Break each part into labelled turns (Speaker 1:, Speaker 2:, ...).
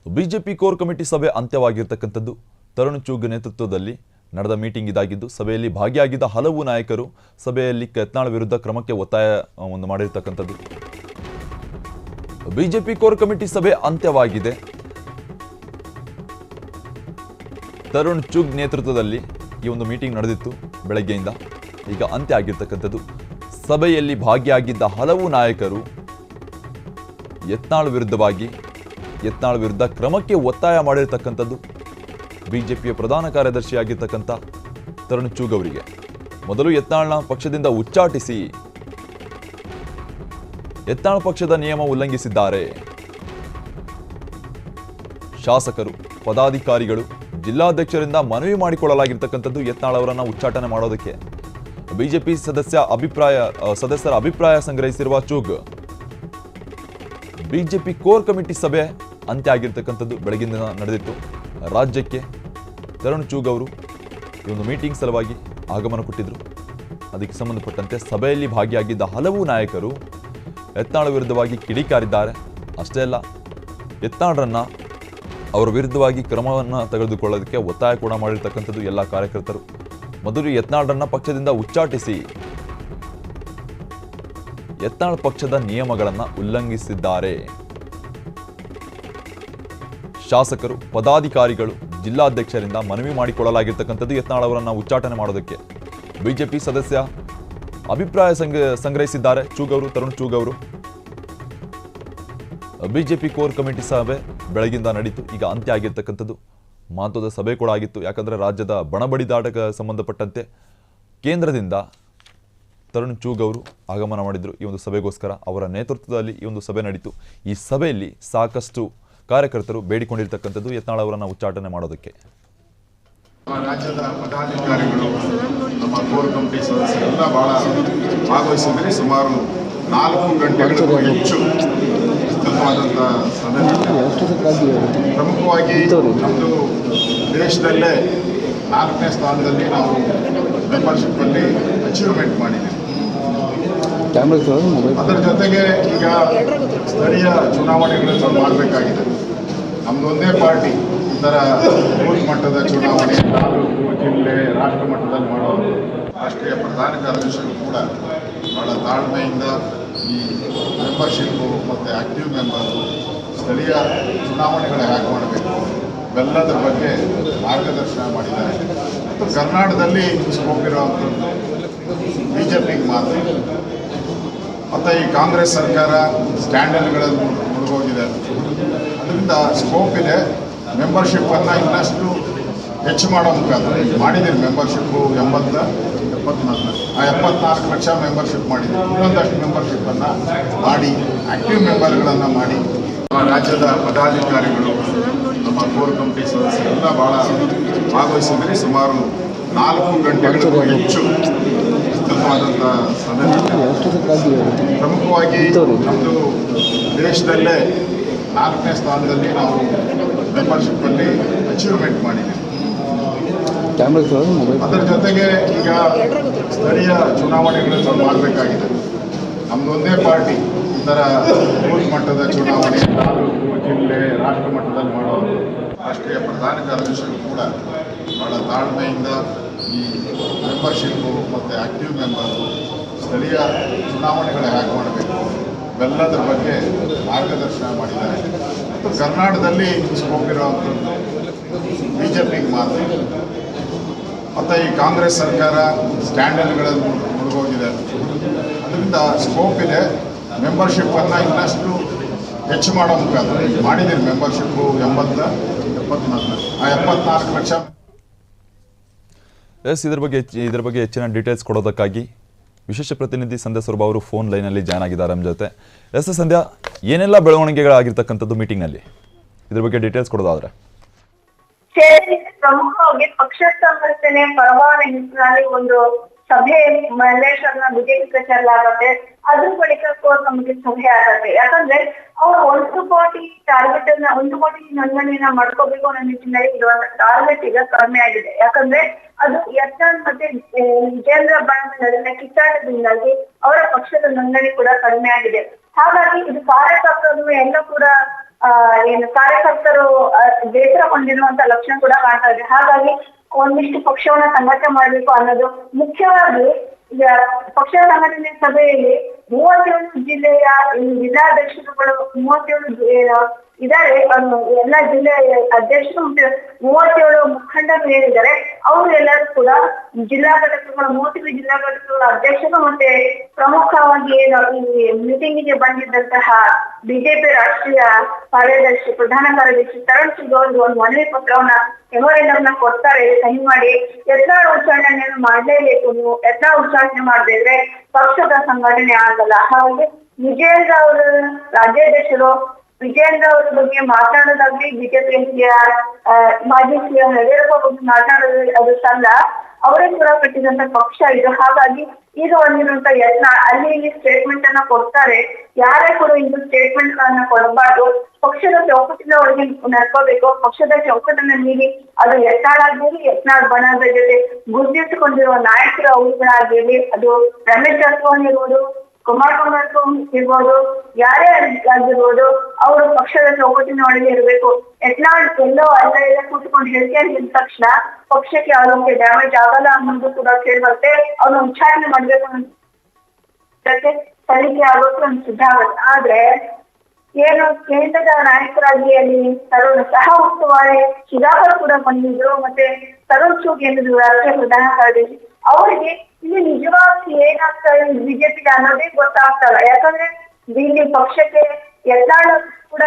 Speaker 1: BJP core committee ಸಭೆ ಅಂತ್ಯವಾಗಿರತಕ್ಕಂಥದ್ದು ತರುಣ್ ಚೂಗ್ ನೇತೃತ್ವದಲ್ಲಿ ನಡೆದ ಮೀಟಿಂಗ್ ಇದಾಗಿದ್ದು ಸಭೆಯಲ್ಲಿ ಭಾಗಿಯಾಗಿದ್ದ ಹಲವು ನಾಯಕರು ಸಭೆಯಲ್ಲಿ ಯತ್ನಾಳ್ ವಿರುದ್ಧ ಕ್ರಮಕ್ಕೆ ಒತ್ತಾಯ ಮಾಡಿರತಕ್ಕಂಥದ್ದು. ಬಿಜೆಪಿ ಕೋರ್ ಕಮಿಟಿ ಸಭೆ ಅಂತ್ಯವಾಗಿದೆ. ತರುಣ್ ಚೂಗ್ ನೇತೃತ್ವದಲ್ಲಿ ಈ ಒಂದು ಮೀಟಿಂಗ್ ನಡೆದಿತ್ತು ಬೆಳಗ್ಗೆಯಿಂದ. ಈಗ ಅಂತ್ಯ ಆಗಿರತಕ್ಕಂಥದ್ದು. ಸಭೆಯಲ್ಲಿ ಭಾಗಿಯಾಗಿದ್ದ ಹಲವು ನಾಯಕರು ಯತ್ನಾಳ್ ವಿರುದ್ಧ ಕ್ರಮಕ್ಕೆ ಒತ್ತಾಯ ಮಾಡಿರತಕ್ಕಂಥದ್ದು ಬಿಜೆಪಿಯ ಪ್ರಧಾನ ಕಾರ್ಯದರ್ಶಿಯಾಗಿರ್ತಕ್ಕಂಥ ತರುಣ್ ಚೂಗ್ ಅವರಿಗೆ. ಮೊದಲು ಯತ್ನಾಳ್ನ ಪಕ್ಷದಿಂದ ಉಚ್ಚಾಟಿಸಿ ಯತ್ನಾಳ್ ಪಕ್ಷದ ನಿಯಮ ಉಲ್ಲಂಘಿಸಿದ್ದಾರೆ. ಶಾಸಕರು, ಪದಾಧಿಕಾರಿಗಳು, ಜಿಲ್ಲಾಧ್ಯಕ್ಷರಿಂದ ಮನವಿ ಮಾಡಿಕೊಳ್ಳಲಾಗಿರ್ತಕ್ಕಂಥದ್ದು ಯತ್ನಾಳ್ ಅವರನ್ನು ಉಚ್ಚಾಟನೆ ಮಾಡೋದಕ್ಕೆ. ಬಿಜೆಪಿ ಸದಸ್ಯರ ಅಭಿಪ್ರಾಯ ಸಂಗ್ರಹಿಸಿರುವ ಚೂಗ್ ಬಿಜೆಪಿ ಕೋರ್ ಕಮಿಟಿ ಸಭೆ ಅಂತ್ಯ ಆಗಿರ್ತಕ್ಕಂಥದ್ದು ಬೆಳಗಿನ ನಡೆದಿತ್ತು. ರಾಜ್ಯಕ್ಕೆ ತರುಣ್ ಚೂಗ್ ಅವರು ಈ ಒಂದು ಮೀಟಿಂಗ್ ಸಲುವಾಗಿ ಆಗಮನ ಕೊಟ್ಟಿದ್ರು. ಅದಕ್ಕೆ ಸಂಬಂಧಪಟ್ಟಂತೆ ಸಭೆಯಲ್ಲಿ ಭಾಗಿಯಾಗಿದ್ದ ಹಲವು ನಾಯಕರು ಯತ್ನಾಳ್ ವಿರುದ್ಧವಾಗಿ ಕಿಡಿಕಾರಿದ್ದಾರೆ. ಅಷ್ಟೇ ಅಲ್ಲ, ಯತ್ನಾಳ್ರನ್ನ ಅವರ ವಿರುದ್ಧವಾಗಿ ಕ್ರಮವನ್ನು ತೆಗೆದುಕೊಳ್ಳೋದಕ್ಕೆ ಒತ್ತಾಯ ಕೂಡ ಮಾಡಿರ್ತಕ್ಕಂಥದ್ದು ಎಲ್ಲ ಕಾರ್ಯಕರ್ತರು. ಮೊದಲು ಯತ್ನಾಳ್ರನ್ನ ಪಕ್ಷದಿಂದ ಉಚ್ಚಾಟಿಸಿ ಯತ್ನಾಳ್ ಪಕ್ಷದ ನಿಯಮಗಳನ್ನು ಉಲ್ಲಂಘಿಸಿದ್ದಾರೆ. ಶಾಸಕರು, ಪದಾಧಿಕಾರಿಗಳು, ಜಿಲ್ಲಾಧ್ಯಕ್ಷರಿಂದ ಮನವಿ ಮಾಡಿಕೊಳ್ಳಲಾಗಿರ್ತಕ್ಕಂಥದ್ದು ಯತ್ನಾಳ್ ಅವರನ್ನು ಉಚ್ಚಾಟನೆ ಮಾಡೋದಕ್ಕೆ. ಬಿಜೆಪಿ ಸದಸ್ಯ ಅಭಿಪ್ರಾಯ ಸಂಗ್ರಹಿಸಿದ್ದಾರೆ ತರುಣ್ ಚೂಗ್ ಅವರು. ಬಿಜೆಪಿ ಕೋರ್ ಕಮಿಟಿ ಸಭೆ ಬೆಳಗಿಂದ ನಡೀತು. ಈಗ ಅಂತ್ಯ ಆಗಿರ್ತಕ್ಕಂಥದ್ದು. ಮಹತ್ವದ ಸಭೆ ಕೂಡ ಆಗಿತ್ತು. ಯಾಕಂದರೆ ರಾಜ್ಯದ ಬಣಬಡಿದಾಟಕ್ಕೆ ಸಂಬಂಧಪಟ್ಟಂತೆ ಕೇಂದ್ರದಿಂದ ತರುಣ್ ಚೂಗ್ ಅವರು ಆಗಮನ ಮಾಡಿದ್ರು ಈ ಒಂದು ಸಭೆಗೋಸ್ಕರ. ಅವರ ನೇತೃತ್ವದಲ್ಲಿ ಈ ಒಂದು ಸಭೆ ನಡೀತು. ಈ ಸಭೆಯಲ್ಲಿ ಸಾಕಷ್ಟು ಕಾರ್ಯಕರ್ತರು ಬೇಡಿಕೊಂಡಿರ್ತಕ್ಕಂಥದ್ದು ಯತ್ನಾಳ್ ಅವರನ್ನು ಉಚ್ಚಾಟನೆ ಮಾಡೋದಕ್ಕೆ.
Speaker 2: ರಾಜ್ಯದ ಪದಾಧಿಕಾರಿಗಳು, ನಮ್ಮ ಕೋರ್ ಕಮಿಟಿ ಸದಸ್ಯರೆಲ್ಲ ಬಹಳ ಭಾಗವಹಿಸಿದರೆ ಸುಮಾರು 4 ಗಂಟೆಗಳಿಗೂ ಹೆಚ್ಚು ವಿಸ್ತೃತವಾದಂಥ ಸಭೆ. ಪ್ರಮುಖವಾಗಿ ನಮ್ಮದು ದೇಶದಲ್ಲೇ 4ನೇ ಸ್ಥಾನದಲ್ಲಿ ನಾವು ಮೆಂಬರ್ಶಿಪ್ಪಲ್ಲಿ ಅಚೀವ್ಮೆಂಟ್ ಮಾಡಿದ್ದೀವಿ. ಅದರ ಜೊತೆಗೆ ಈಗ ಸ್ಥಳೀಯ ಚುನಾವಣೆಗಳನ್ನು ಮಾಡಬೇಕಾಗಿದೆ. ನಮ್ಮದೊಂದೇ ಪಾರ್ಟಿ ಈ ಥರ ಬೂತ್ ಮಟ್ಟದ ಚುನಾವಣೆ, ತಾಲೂಕು, ಜಿಲ್ಲೆ, ರಾಷ್ಟ್ರ ಮಟ್ಟದಲ್ಲಿ ಮಾಡೋದು. ರಾಷ್ಟ್ರೀಯ ಪ್ರಧಾನ ಕಾರ್ಯದರ್ಶಿಗಳು ಕೂಡ ಬಹಳ ತಾಳ್ಮೆಯಿಂದ ಈ ಮೆಂಬರ್ಶಿಪ್ಪು ಮತ್ತು ಆ್ಯಕ್ಟಿವ್ ಮೆಂಬರು, ಸ್ಥಳೀಯ ಚುನಾವಣೆಗಳು ಹೇಗೆ ಮಾಡಬೇಕು ಇವೆಲ್ಲದರ ಬಗ್ಗೆ ಮಾರ್ಗದರ್ಶನ ಮಾಡಿದ್ದಾರೆ. ಮತ್ತು ಕರ್ನಾಟಕದಲ್ಲಿ ಸ್ಕೋಪ್ ಇರುವಂಥದ್ದು ಬಿಜೆಪಿಗೆ ಮಾತ್ರ. ಮತ್ತು ಈ ಕಾಂಗ್ರೆಸ್ ಸರ್ಕಾರ ಸ್ಕ್ಯಾಂಡಲ್ಗಳಲ್ಲಿ ಮುಳುಗೋಗಿದೆ. ಅದರಿಂದ ಸ್ಕೋಪ್ ಇದೆ. ಮೆಂಬರ್ಶಿಪ್ಪನ್ನು ಇನ್ನಷ್ಟು ಹೆಚ್ಚು ಮಾಡೋ ಮುಖಾಂತರ ಮಾಡಿದ್ದೀರಿ. ಮೆಂಬರ್ಶಿಪ್ಪು 74 ಲಕ್ಷ ಮೆಂಬರ್ಶಿಪ್ ಮಾಡಿದ್ದೀವಿ. ಇನ್ನೊಂದಷ್ಟು ಮೆಂಬರ್ಶಿಪ್ಪನ್ನು ಮಾಡಿ ಆ್ಯಕ್ಟಿವ್ ಮೆಂಬರ್ಗಳನ್ನು ಮಾಡಿ ರಾಜ್ಯದ ಪದಾಧಿಕಾರಿಗಳು, ನಮ್ಮ ಕೋರ್ ಕಮಿಟಿ ಸದಸ್ಯರೆಲ್ಲ ಬಹಳ ಭಾಗವಹಿಸಿದರೆ ಸುಮಾರು 4 ಗಂಟೆಗಳಿಗೂ ಹೆಚ್ಚು ವಿಸ್ತೃತವಾದಂಥ ಸಭೆ. ಪ್ರಮುಖವಾಗಿ ನಮ್ಮದು ದೇಶದಲ್ಲೇ 4ನೇ ಸ್ಥಾನದಲ್ಲಿ ನಾವು ಮೆಂಬರ್ಶಿಪ್ಪಲ್ಲಿ ಅಚೀವ್ಮೆಂಟ್ ಮಾಡಿದ್ದೀವಿ. ಅದರ ಜೊತೆಗೆ ಈಗ ಸ್ಥಳೀಯ ಚುನಾವಣೆಗಳನ್ನು ಮಾಡಬೇಕಾಗಿದೆ. ನಮ್ಮದೊಂದೇ ಪಾರ್ಟಿ ಈ ಥರ ಬೂತ್ ಮಟ್ಟದ ಚುನಾವಣೆ, ತಾಲೂಕು, ಜಿಲ್ಲೆ, ರಾಷ್ಟ್ರ ಮಟ್ಟದಲ್ಲಿ ಮಾಡೋದು. ರಾಷ್ಟ್ರೀಯ ಪ್ರಧಾನ ಕಾರ್ಯದರ್ಶಿಗಳು ಕೂಡ ಬಹಳ ತಾಳ್ಮೆಯಿಂದ ಈ ಮೆಂಬರ್ಶಿಪ್ಪು ಮತ್ತು ಆ್ಯಕ್ಟಿವ್ ಮೆಂಬರು, ಸ್ಥಳೀಯ ಚುನಾವಣೆಗಳು ಹೇಗೆ ಮಾಡಬೇಕು ಇವೆಲ್ಲದರ ಬಗ್ಗೆ ಮಾರ್ಗದರ್ಶನ ಮಾಡಿದ್ದಾರೆ. ಮತ್ತು ಕರ್ನಾಟಕದಲ್ಲಿ ಸ್ಕೋಪ್ ಇರುವಂಥದ್ದು ಬಿಜೆಪಿಗೆ ಮಾತ್ರ. ಮತ್ತು ಈ ಕಾಂಗ್ರೆಸ್ ಸರ್ಕಾರ ಸ್ಕ್ಯಾಂಡಲ್ಗಳಲ್ಲಿ ಮುಳುಗೋಗಿದೆ. ಅದರಿಂದ ಸ್ಕೋಪ್ ಇದೆ. ಮೆಂಬರ್ಶಿಪ್ಪನ್ನು ಇನ್ನಷ್ಟು ಹೆಚ್ಚು ಮಾಡೋ ಮುಖಾಂತರ ಮಾಡಿದ್ದೀರಿ. ಮೆಂಬರ್ಶಿಪ್ಪು 74 ಲಕ್ಷ.
Speaker 1: ಇದರ ಬಗ್ಗೆ ಹೆಚ್ಚಿನ ಡೀಟೇಲ್ಸ್ ಕೊಡೋದಕ್ಕಾಗಿ ವಿಶೇಷ ಪ್ರತಿನಿಧಿ ಸಂಧ್ಯಾ ಸ್ವರೂಪ್ ಅವರು ಫೋನ್ ಲೈನಲ್ಲಿ ಜಾಯ್ನ್ ಆಗಿದ್ದಾರೆ ನಮ್ಮ ಜೊತೆ. ಸಂಧ್ಯಾ, ಏನೆಲ್ಲ ಬೆಳವಣಿಗೆಗಳಾಗಿರ್ತಕ್ಕಂಥದ್ದು ಮೀಟಿಂಗ್ನಲ್ಲಿ, ಇದ್ರ ಬಗ್ಗೆ ಡೀಟೇಲ್ಸ್ ಕೊಡೋದಾದ್ರೆ?
Speaker 3: ಪ್ರಮುಖವಾಗಿ ಪಕ್ಷ ಸಂಘಟನೆ ಪರವಾನಗಿ ಒಂದು ಸಭೆ ಮಲ್ಲೇಶ್ವರನ ಬಿಜೆಪಿ ಕಚೇರಿಯಾಗತ್ತೆ. ಅದ್ರ ಬಳಿಕ ಕೋರ್ ಕಮಿಟಿ ಸಭೆ ಆಗತ್ತೆ. ಯಾಕಂದ್ರೆ ಅವ್ರು 1 ಕೋಟಿ ಟಾರ್ಗೆಟ್ 1 ಕೋಟಿ ನೋಂದಣಿಯನ್ನ ಮಾಡ್ಕೋಬೇಕು ಅನ್ನೋ ನಿಟ್ಟಿನಲ್ಲಿ ಇರುವಂತ ಟಾರ್ಗೆಟ್ ಈಗ ಕಡಿಮೆ ಆಗಿದೆ. ಯಾಕಂದ್ರೆ ಅದು ಯತ್ನಾಳ್ ಮತ್ತೆ ವಿಜೇಂದ್ರ ಬಣದ ನಡುವಿನ ಕಿತ್ತಾಟದಿಂದಾಗಿ ಅವರ ಪಕ್ಷದ ನೋಂದಣಿ ಕೂಡ ಕಡಿಮೆ ಆಗಿದೆ. ಹಾಗಾಗಿ ಇದು ಕಾರ್ಯಕರ್ತರು ಎಲ್ಲ ಕೂಡ ಏನು ಕಾರ್ಯಕರ್ತರು ಬೇಸರ ಹೊಂದಿರುವಂತ ಲಕ್ಷಣ ಕೂಡ ಕಾಣ್ತಾ ಇದೆ. ಹಾಗಾಗಿ ಒಂದಿಷ್ಟು ಪಕ್ಷವನ್ನ ಸಂಘಟನೆ ಮಾಡ್ಬೇಕು ಅನ್ನೋದು ಮುಖ್ಯವಾಗಿ ಈಗ ಪಕ್ಷ ಸಂಘಟನೆ ಸಭೆಯಲ್ಲಿ 37 ಜಿಲ್ಲೆಯ ಜಿಲ್ಲಾಧ್ಯಕ್ಷರುಗಳು 37 ಇದ್ದಾರೆ. ಎಲ್ಲ ಜಿಲ್ಲೆಯ ಅಧ್ಯಕ್ಷರು ಮತ್ತು 37 ಮುಖಂಡರು ಏನಿದ್ದಾರೆ ಅವರು ಎಲ್ಲರೂ ಕೂಡ ಜಿಲ್ಲಾ ಘಟಕಗಳ 33 ಜಿಲ್ಲಾ ಘಟಕಗಳ ಅಧ್ಯಕ್ಷರು ಮತ್ತೆ ಪ್ರಮುಖವಾಗಿ ಈ ಮೀಟಿಂಗಿಗೆ ಬಂದಿದ್ದಂತಹ ಬಿಜೆಪಿ ರಾಷ್ಟ್ರೀಯ ಕಾರ್ಯದರ್ಶಿ ಪ್ರಧಾನ ಕಾರ್ಯದರ್ಶಿ ತರುಣ್ ಚುಗ್ ಅವರು ಒಂದು ಮನವಿ ಪತ್ರವನ್ನ ಮೆಮೊರೇಂಡಮ್ನ ಕೊಡ್ತಾರೆ, ಸಹಿ ಮಾಡಿ ಯತ್ನಾಳ್ ಉಚ್ಚಾಟನೆಯನ್ನು ಮಾಡಲೇಬೇಕು, ನೀವು ಯತ್ನಾಳ್ ಉಚ್ಚಾಟನೆ ಮಾಡದೇ ಇದ್ರೆ ಪಕ್ಷದ ಸಂಘಟನೆ ಆಗಲ್ಲ. ಹಾಗಾಗಿ ವಿಜಯೇಂದ್ರ ಅವರು ರಾಜ್ಯಾಧ್ಯಕ್ಷರು ವಿಜಯೇಂದ್ರ ಅವರ ಬಗ್ಗೆ ಮಾತನಾಡೋದಾಗ್ಲಿ ಬಿಜೆಪಿ ಮಾಜಿ ಸಿಎಂ ಯಡಿಯೂರಪ್ಪ ಬಗ್ಗೆ ಮಾತನಾಡೋದು ಅದು ಸಲ್ಲ, ಅವರೇ ಕೂಡ ಕಟ್ಟಿದಂತ ಪಕ್ಷ ಇದು. ಹಾಗಾಗಿ ಈಗ ಒಂದಿರುವಂತ ಯತ್ನ ಅಲ್ಲಿ ಇಲ್ಲಿ ಸ್ಟೇಟ್ಮೆಂಟ್ ಅನ್ನ ಕೊಡ್ತಾರೆ, ಯಾರೇ ಕೂಡ ಇಂದು ಸ್ಟೇಟ್ಮೆಂಟ್ ಗಳನ್ನ ಕೊಡಬಾರ್ದು, ಪಕ್ಷದ ಚೌಕಟ್ಟಿನ ಒಳಗೆ ನಡ್ಕೋಬೇಕು. ಪಕ್ಷದ ಚೌಕಟ್ಟನ್ನ ಮೀರಿ ಅದು ಯತ್ನಾಳಾಗಿರ್ಲಿ ಯತ್ನಾಳ್ ಬಣದ ಜೊತೆ ಗುರುತಿಸಿಕೊಂಡಿರುವ ನಾಯಕರು ಅವುಗಳಾಗಿರ್ಲಿ, ಅದು ರಮೇಶ್ ಜಾರಕಿಹೊಳಿ ಇರ್ಬೋದು, ಕುಮಾರಸ್ವಾಮಿ ಇರ್ಬೋದು, ಯಾರೇ ಆಗಿರ್ಬೋದು, ಅವರು ಪಕ್ಷದ ಚೌಕಟ್ಟಿನ ಒಳಗೆ ಇರಬೇಕು. ಯತ್ನಾಳ್ ಎಲ್ಲೋ ಅಲ್ಲ ಕೂತ್ಕೊಂಡು ಹೇಳಿಕೆ ಅಂದಿದ ತಕ್ಷಣ ಪಕ್ಷಕ್ಕೆ ಯಾವುದಕ್ಕೆ ಡ್ಯಾಮೇಜ್ ಆಗಲ್ಲ ಅನ್ನೋದು ಕೂಡ ಕೇಳಿ ಬರುತ್ತೆ. ಅವ್ರನ್ನ ಉಚ್ಚಾಟನೆ ಮಾಡ್ಬೇಕು ಅನ್ನೋದಕ್ಕೆ ಸಲಿಕೆ ಆಗೋಕೆ ಒಂದು ಸಿದ್ಧ ಆಗುತ್ತೆ. ಆದ್ರೆ ಏನು ಕೇಂದ್ರದ ನಾಯಕರಾಗಿ ಅಲ್ಲಿ ತರುಣ್ ಸಹ ಉಸ್ತುವಾರಿ ಸುಧಾಕರ್ ಕೂಡ ಬಂದಿದ್ರು, ಮತ್ತೆ ತರುಣ್ ಚುಗ್ ಏನಿದ್ರು ರಾಷ್ಟ್ರೀಯ ಪ್ರಧಾನ ಕಾರ್ಯದರ್ಶಿ, ಅವರಿಗೆ ಇಲ್ಲಿ ನಿಜವಾಗಿ ಏನಾಗ್ತಾ ಇದೆ ಬಿಜೆಪಿಗೆ ಅನ್ನೋದೇ ಗೊತ್ತಾಗ್ತಲ್ಲ. ಯಾಕಂದ್ರೆ ಇಲ್ಲಿ ಪಕ್ಷಕ್ಕೆ ಯತ್ನಾಳ್ ಕೂಡ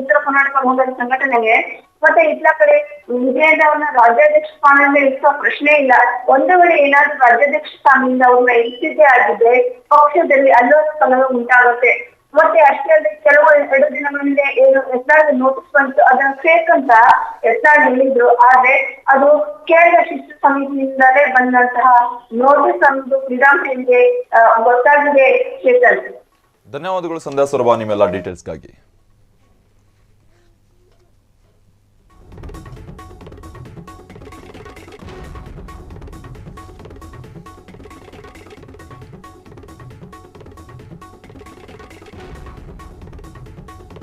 Speaker 3: ಉತ್ತರ ಕರ್ನಾಟಕ ಹೋದ ಸಂಘಟನೆಗೆ ಮತ್ತೆ ಇತ್ಲ ಕಡೆ ವಿಜಯೇಂದ್ರ ಅವ್ರನ್ನ ರಾಜ್ಯಾಧ್ಯಕ್ಷ ಸ್ಥಾನದಿಂದ ಇರಿಸುವ ಪ್ರಶ್ನೆ ಇಲ್ಲ. ಒಂದು ವೇಳೆ ಏನಾದ್ರೂ ರಾಜ್ಯಾಧ್ಯಕ್ಷ ಸ್ಥಾನದಿಂದ ಅವ್ರನ್ನ ಇಳಿಸಿದ್ದೇ ಆಗಿದ್ರೆ ಪಕ್ಷದಲ್ಲಿ ಅಲ್ಲೋಲ ಕಲಹ ಉಂಟಾಗುತ್ತೆ. ಮತ್ತೆ ಅಷ್ಟೇ ಅಲ್ಲದೆ ಕೆಲವು 2 ದಿನಗಳ ಹಿಂದೆ ಏನು ಯತ್ನಾಳ್ ನೋಟಿಸ್ ಬಂತು, ಅದನ್ನ ಫೇಕ್ ಅಂತ ಯತ್ನಾಳ್ ಹೇಳಿದ್ರು. ಆದ್ರೆ ಅದು ಕೇಂದ್ರ ಶಿಸ್ತು ಸಮಿತಿಯಿಂದಲೇ ಬಂದಂತಹ ನೋಟಿಸ್ ಅನ್ನೋದು ಕ್ರೀಡಾಂಗಣಿಗೆ ಗೊತ್ತಾಗಿದೆ. ಚೇತನ್,
Speaker 1: ಧನ್ಯವಾದಗಳು ಸಂಧ್ಯಾ ಸೊರಬ ನಿಮ್ಮೆಲ್ಲ ಡೀಟೇಲ್ಸ್ಗಾಗಿ.